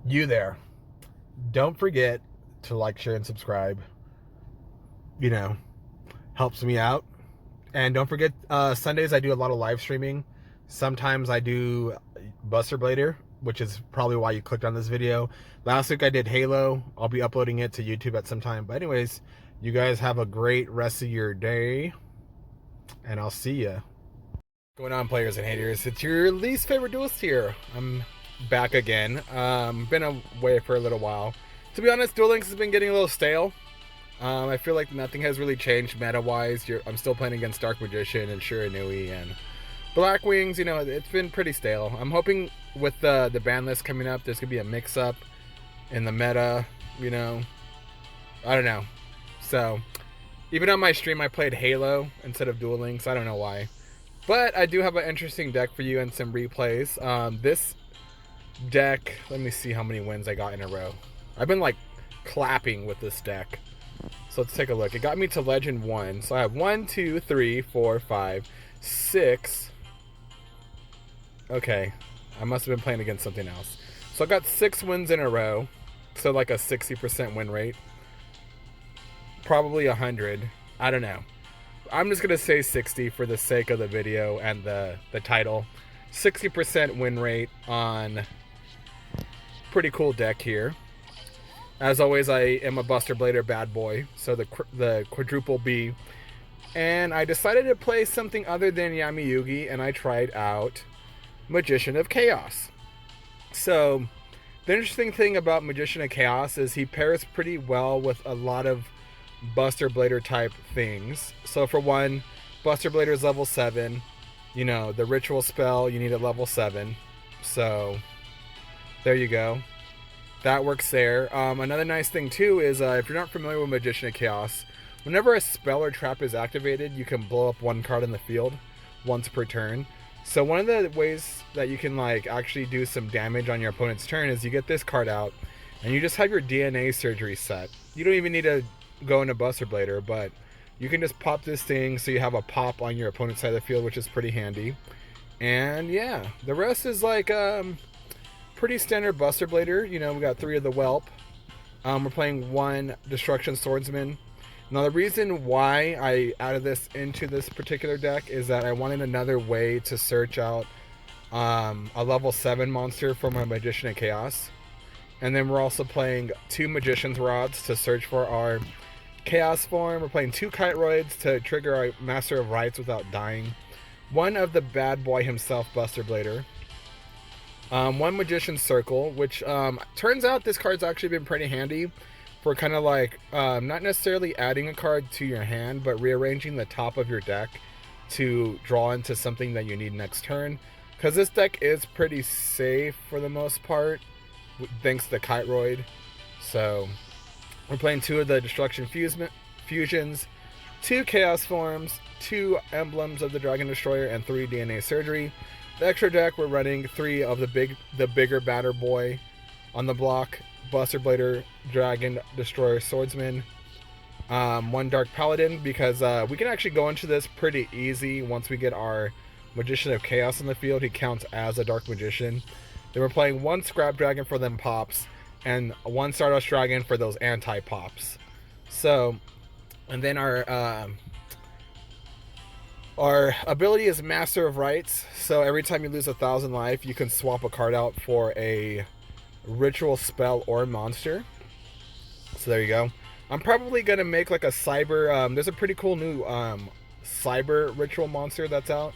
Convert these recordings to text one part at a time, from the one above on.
You there. Don't forget to like, share, and subscribe. You know, helps me out. And don't forget, Sundays I do a lot of live streaming. Sometimes I do Buster Blader, which is probably why you clicked on this video. Last week I did Halo. I'll be uploading it to YouTube at some time. But anyways, you guys have a great rest of your day, and I'll see ya. What's going on, players and haters? It's your least favorite duelist here. I'm back again. Been away for a little while. To be honest, Duel Links has been getting a little stale. I feel like nothing has really changed meta-wise. I'm still playing against Dark Magician and Shiranui and Black Wings. You know, it's been pretty stale. I'm hoping with the ban list coming up, there's gonna be a mix-up in the meta. You know, I don't know. So, even on my stream, I played Halo instead of Duel Links. I don't know why, but I do have an interesting deck for you and some replays. This deck, let me see how many wins I got in a row. I've been like clapping with this deck. So let's take a look. It got me to Legend 1. So I have 1, 2, 3, 4, 5, 6. Okay. I must have been playing against something else. So I got 6 wins in a row. So like a 60% win rate. Probably 100. I don't know. I'm just going to say 60 for the sake of the video and the title. 60% win rate on pretty cool deck here. As always, I am a Buster Blader bad boy, so the quadruple B. And I decided to play something other than Yami Yugi, and I tried out Magician of Chaos. So, the interesting thing about Magician of Chaos is he pairs pretty well with a lot of Buster Blader type things. So for one, Buster Blader is level 7. You know, the ritual spell, you need a level 7. So, there you go. That works there. Another nice thing too is if you're not familiar with Magician of Chaos, whenever a spell or trap is activated, you can blow up one card in the field once per turn. So one of the ways that you can like actually do some damage on your opponent's turn is you get this card out and you just have your DNA surgery set. You don't even need to go into Buster Blader, but you can just pop this thing so you have a pop on your opponent's side of the field, which is pretty handy. And yeah, the rest is like pretty standard Buster Blader. You know, we got 3 of the Whelp. We're playing 1 Destruction Swordsman. Now, the reason why I added this into this particular deck is that I wanted another way to search out a level 7 monster for my Magician of Chaos. And then we're also playing 2 Magician's Rods to search for our Chaos form. We're playing 2 Kiteroids to trigger our Master of Rites without dying. 1 of the bad boy himself, Buster Blader. 1 Magician's Circle, which turns out this card's actually been pretty handy for kind of like not necessarily adding a card to your hand, but rearranging the top of your deck to draw into something that you need next turn. Because this deck is pretty safe for the most part, thanks to the Kiteroid. So we're playing 2 of the Destruction Fusions, 2 Chaos Forms, 2 Emblems of the Dragon Destroyer, and 3 DNA Surgery. The extra deck, we're running 3 of the bigger batter boy on the block. Buster Blader, Dragon Destroyer, Swordsman. 1 Dark Paladin, because we can actually go into this pretty easy once we get our Magician of Chaos in the field. He counts as a Dark Magician. Then we're playing 1 Scrap Dragon for them pops, and 1 Stardust Dragon for those anti-pops. So, and then our ability is Master of Rites, so every time you lose 1,000 life, you can swap a card out for a ritual spell or monster. So there you go. I'm probably going to make like a cyber, there's a pretty cool new cyber ritual monster that's out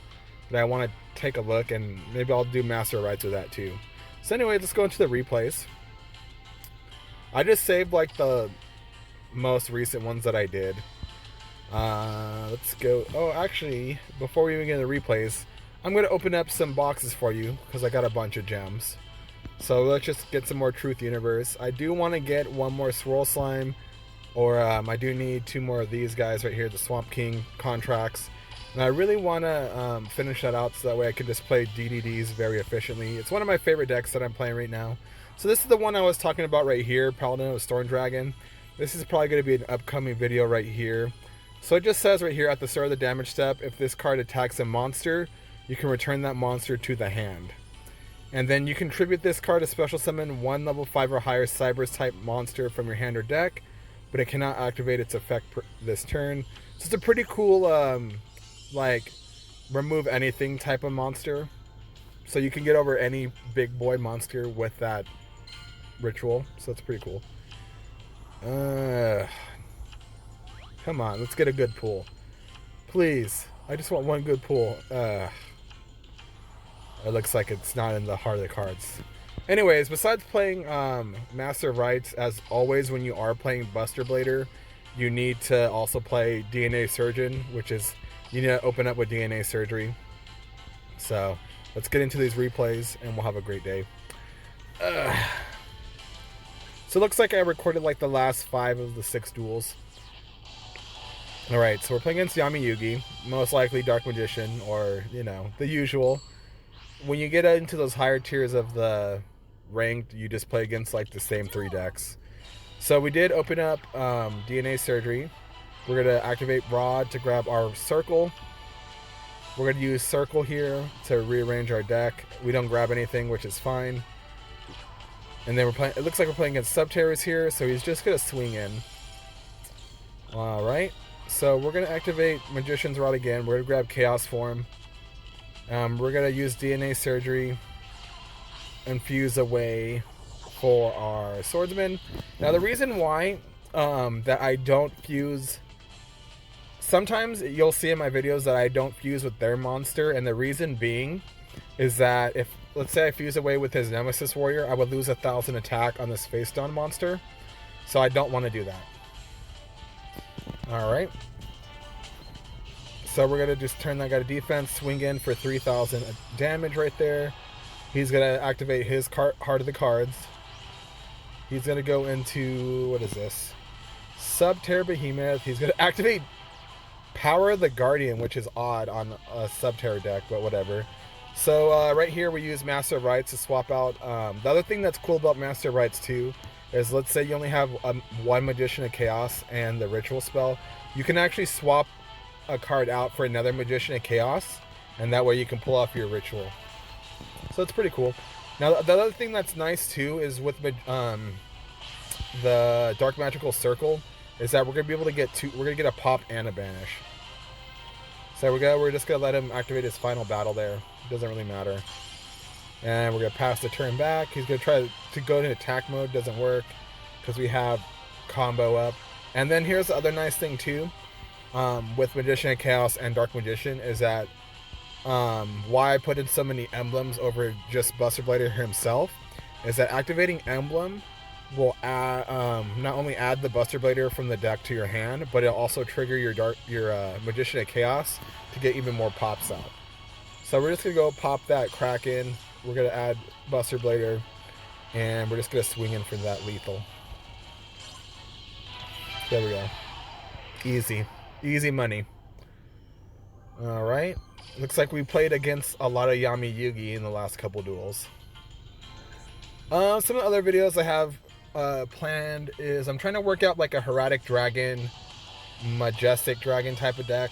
that I want to take a look, and maybe I'll do Master of Rites with that too. So anyway, let's go into the replays. I just saved like the most recent ones that I did. Let's go. Oh, actually, before we even get into the replays, I'm going to open up some boxes for you because I got a bunch of gems. So let's just get some more Truth Universe. I do want to get 1 more Swirl Slime, or I do need 2 more of these guys right here, the Swamp King contracts. And I really want to finish that out so that way I can just play DDDs very efficiently. It's one of my favorite decks that I'm playing right now. So this is the one I was talking about right here, Paladin of Storm Dragon. This is probably going to be an upcoming video right here. So it just says right here at the start of the damage step, if this card attacks a monster, you can return that monster to the hand. And then you contribute this card to special summon one level 5 or higher Cybers type monster from your hand or deck, but it cannot activate its effect this turn. So it's a pretty cool, like, remove anything type of monster. So you can get over any big boy monster with that ritual. So it's pretty cool. Come on, let's get a good pull. Please. I just want one good pull. It looks like it's not in the heart of the cards. Anyways, besides playing Master of Rites, as always when you are playing Buster Blader, you need to also play DNA Surgeon, which is, you need to open up with DNA Surgery. So, let's get into these replays and we'll have a great day. So it looks like I recorded like the last 5 of the 6 duels. Alright, so we're playing against Yami Yugi, most likely Dark Magician, or, you know, the usual. When you get into those higher tiers of the ranked, you just play against like the same 3 decks. So we did open up DNA Surgery. We're going to activate Rod to grab our Circle. We're going to use Circle here to rearrange our deck. We don't grab anything, which is fine. And then we're playing, it looks like we're playing against Subterrors here, so he's just going to swing in. Alright, so we're going to activate Magician's Rod again. We're going to grab Chaos Form. We're going to use DNA Surgery and fuse away for our Swordsman. Now the reason why that I don't fuse, sometimes you'll see in my videos that I don't fuse with their monster, and the reason being is that if, let's say I fuse away with his Nemesis Warrior, I would lose 1,000 attack on this face down monster, so I don't want to do that. Alright. So we're going to just turn that guy to defense, swing in for 3,000 damage right there. He's going to activate his Heart of the Cards. He's going to go into, what is this? Subterror Behemoth. He's going to activate Power of the Guardian, which is odd on a Subterror deck, but whatever. So right here we use Master of Rites to swap out. The other thing that's cool about Master of Rites too is, let's say you only have one Magician of Chaos and the Ritual spell. You can actually swap a card out for another Magician of Chaos, and that way you can pull off your Ritual. So it's pretty cool. Now the other thing that's nice too is with the Dark Magical Circle is that we're gonna be able to get we're gonna get a pop and a banish. So we're just gonna let him activate his final battle there. It doesn't really matter. And we're gonna pass the turn back. He's gonna try to go into attack mode. Doesn't work because we have combo up. And then here's the other nice thing too. With Magician of Chaos and Dark Magician is that why I put in so many emblems over just Buster Blader himself is that activating Emblem will add, not only add the Buster Blader from the deck to your hand, but it'll also trigger your Magician of Chaos to get even more pops out. So we're just gonna go pop that Kraken. We're gonna add Buster Blader, and we're just gonna swing in for that lethal. There we go. Easy money. Alright. Looks like we played against a lot of Yami Yugi in the last couple duels. Some of the other videos I have planned is I'm trying to work out like a Hieratic Dragon, Majestic Dragon type of deck.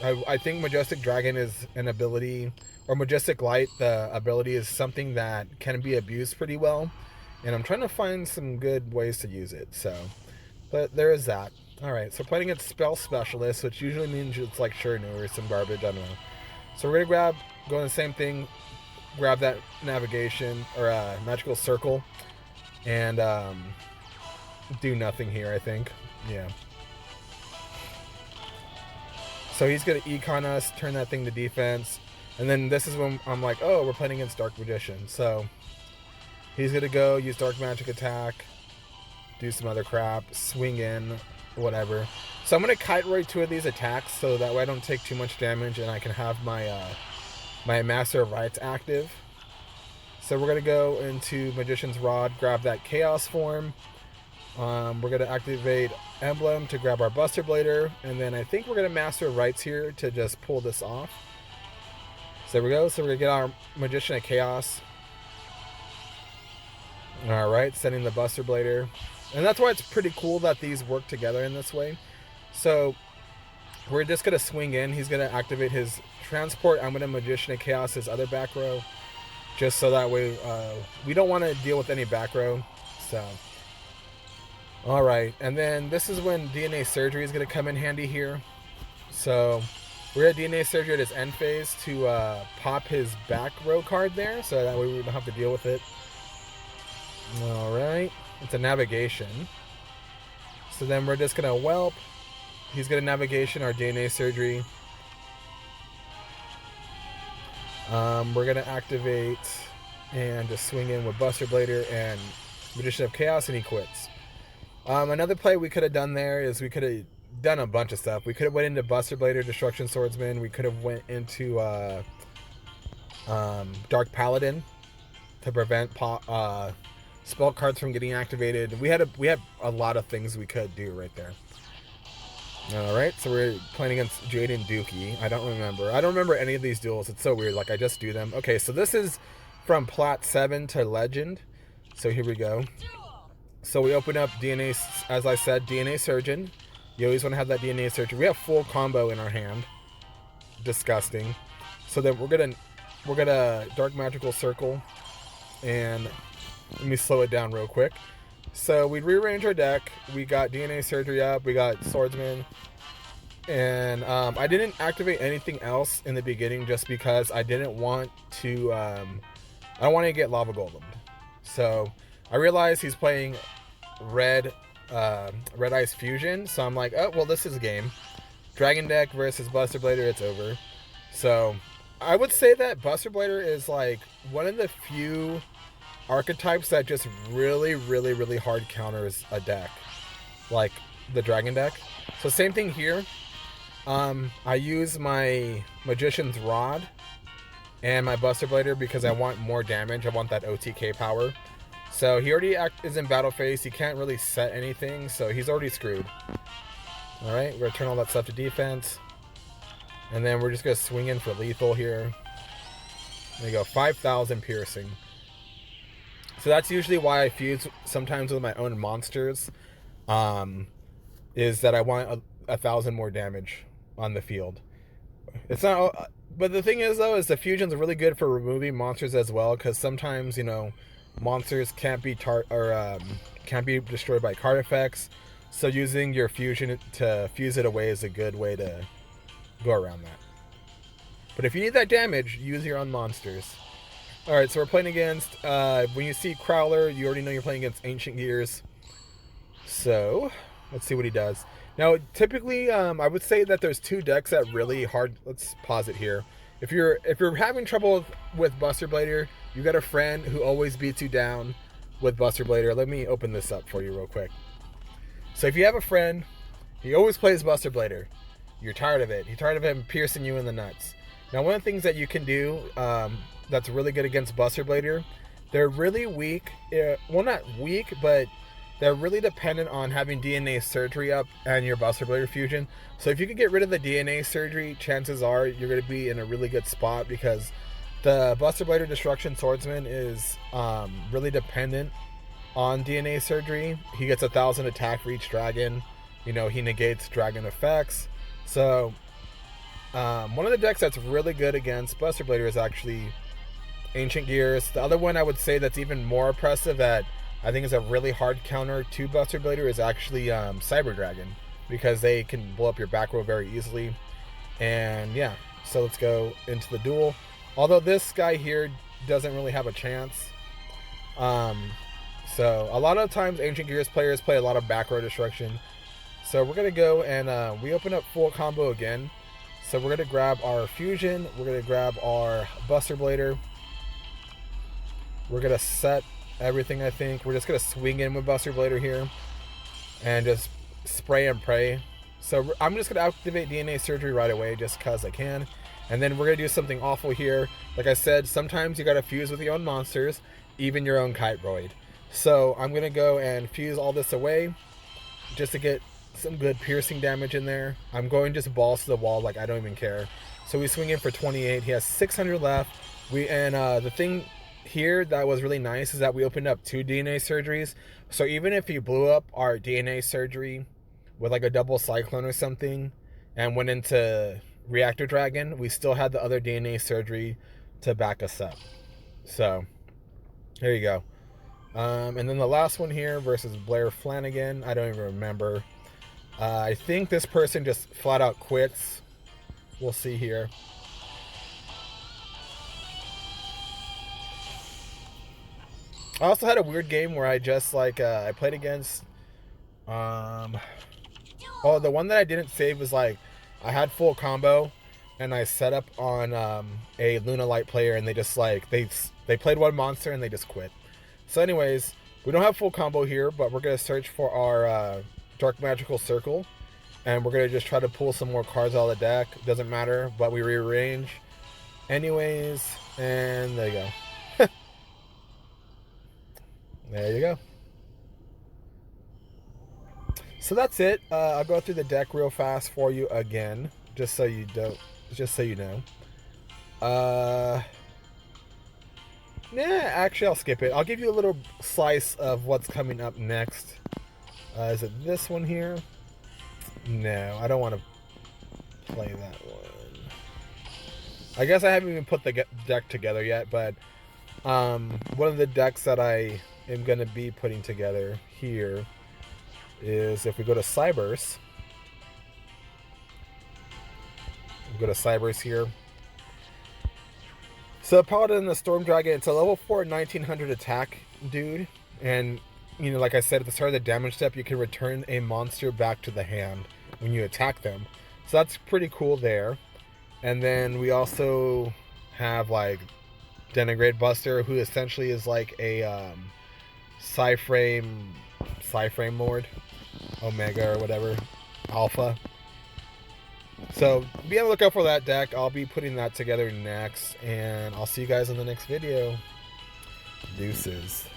I think Majestic Dragon is an ability, or Majestic Light, the ability is something that can be abused pretty well. And I'm trying to find some good ways to use it. So, but there is that. Alright, so playing against Spell Specialist, which usually means it's like Shurnu or some garbage, I don't know. So we're going to go in the same thing, grab that Navigation, or Magical Circle, and do nothing here, I think. Yeah. So he's going to Econ us, turn that thing to defense, and then this is when I'm like, oh, we're playing against Dark Magician. So he's going to go use Dark Magic Attack, do some other crap, swing in, whatever. So I'm going to Kite Roy 2 of these attacks so that way I don't take too much damage and I can have my my Master of Rites active. So we're going to go into Magician's Rod, grab that Chaos Form. We're going to activate Emblem to grab our Buster Blader, and then I think we're going to Master of Rites here to just pull this off. So there we go. So we're going to get our Magician of Chaos. Alright, sending the Buster Blader. And that's why it's pretty cool that these work together in this way. So we're just going to swing in. He's going to activate his Transport. I'm going to Magician of Chaos his other back row. just so that way we don't want to deal with any back row. So, all right, and then this is when DNA surgery is going to come in handy here. So we're at DNA surgery at his end phase to pop his back row card there, so that way we don't have to deal with it. All right, it's a navigation. So then we're just going to whelp. He's going to navigation our DNA surgery. We're going to activate and just swing in with Buster Blader and Magician of Chaos, and he quits. Another play we could have done there is we could have done a bunch of stuff. We could have went into Buster Blader, Destruction Swordsman. We could have went into Dark Paladin to prevent spell cards from getting activated. We had a lot of things we could do right there. Alright, so we're playing against Jaden Dookie. I don't remember any of these duels. It's so weird, like I just do them. Okay, so this is from Plat 7 to Legend. So here we go. So we open up DNA, as I said, DNA Surgeon. You always want to have that DNA Surgeon. We have full combo in our hand. Disgusting. So then we're gonna Dark Magical Circle, and let me slow it down real quick. So we rearrange our deck. We got DNA Surgery up. We got Swordsman. And I didn't activate anything else in the beginning just because I didn't want to... I don't want to get Lava Golemed. So I realized he's playing Red Ice Fusion. So I'm like, oh, well, this is a game. Dragon deck versus Buster Blader, it's over. So I would say that Buster Blader is like one of the few archetypes that just really hard counters a deck, like the Dragon deck. So same thing here. I use my Magician's Rod and my Buster Blader because I want more damage. I want that OTK power. So he already is in battle phase. He can't really set anything, so he's already screwed. Alright, we're going to turn all that stuff to defense. And then we're just going to swing in for lethal here. There you go, 5,000 piercing. So that's usually why I fuse sometimes with my own monsters. Is that I want 1,000 more damage on the field. It's not... But the thing is, though, is the fusion's really good for removing monsters as well, because sometimes, you know, monsters can't be can't be destroyed by card effects. So using your fusion to fuse it away is a good way to go around that. But if you need that damage, use your own monsters. Alright, so we're playing against, when you see Crowler, you already know you're playing against Ancient Gears. So, let's see what he does. Now, typically, I would say that there's two decks that really hard... Let's pause it here. If you're having trouble with Buster Blader, you got a friend who always beats you down with Buster Blader. Let me open this up for you real quick. So if you have a friend, he always plays Buster Blader. You're tired of it. You're tired of him piercing you in the nuts. Now, one of the things that you can do that's really good against Buster Blader, they're really weak. Well, not weak, but they're really dependent on having DNA Surgery up and your Buster Blader fusion. So if you can get rid of the DNA Surgery, chances are you're going to be in a really good spot, because the Buster Blader Destruction Swordsman is really dependent on DNA Surgery. He gets 1,000 attack for each dragon. You know, he negates dragon effects. So one of the decks that's really good against Buster Blader is actually Ancient Gears. The other one I would say that's even more oppressive that I think is a really hard counter to Buster Blader is actually Cyber Dragon, because they can blow up your back row very easily. And yeah, so let's go into the duel. Although this guy here doesn't really have a chance. So a lot of times Ancient Gears players play a lot of back row destruction. So we're going to go and we open up full combo again. So we're going to grab our fusion. We're going to grab our Buster Blader. We're going to set everything, I think. We're just going to swing in with Buster Blader here and just spray and pray. So I'm just going to activate DNA Surgery right away just because I can. And then we're going to do something awful here. Like I said, sometimes you got to fuse with your own monsters, even your own Kiteroid. So I'm going to go and fuse all this away just to get some good piercing damage in there. I'm going just balls to the wall, like I don't even care. So we swing in for 28. He has 600 left. The thing here that was really nice is that we opened up 2 DNA surgeries. So even if he blew up our DNA surgery with like a double cyclone or something and went into Reactor Dragon, we still had the other DNA surgery to back us up. So there you go. And then the last one here versus Blair Flanagan. I don't even remember. I think this person just flat out quits. We'll see here. I also had a weird game where I just like I played against oh, the one that I didn't save was like I had full combo and I set up on a Luna Light player and they just like they played one monster and they just quit. So anyways, we don't have full combo here, but we're gonna search for our Dark Magical Circle and we're gonna just try to pull some more cards out of the deck. Doesn't matter, but we rearrange anyways, and there you go. There you go. So that's it. I'll go through the deck real fast for you again, just so you know. Nah, actually, I'll skip it. I'll give you a little slice of what's coming up next. Is it this one here? No, I don't want to play that one. I guess I haven't even put the deck together yet, but one of the decks that I am going to be putting together here is if we go to Cyberse. We go to Cyberse here. So Paladin and the Storm Dragon, it's a level 4 1900 attack dude. And, you know, like I said, at the start of the damage step, you can return a monster back to the hand when you attack them. So that's pretty cool there. And then we also have, like, Denigrate Buster, who essentially is like a Psyframe Lord. Omega or whatever. Alpha. So be on the lookout for that deck. I'll be putting that together next. And I'll see you guys in the next video. Deuces.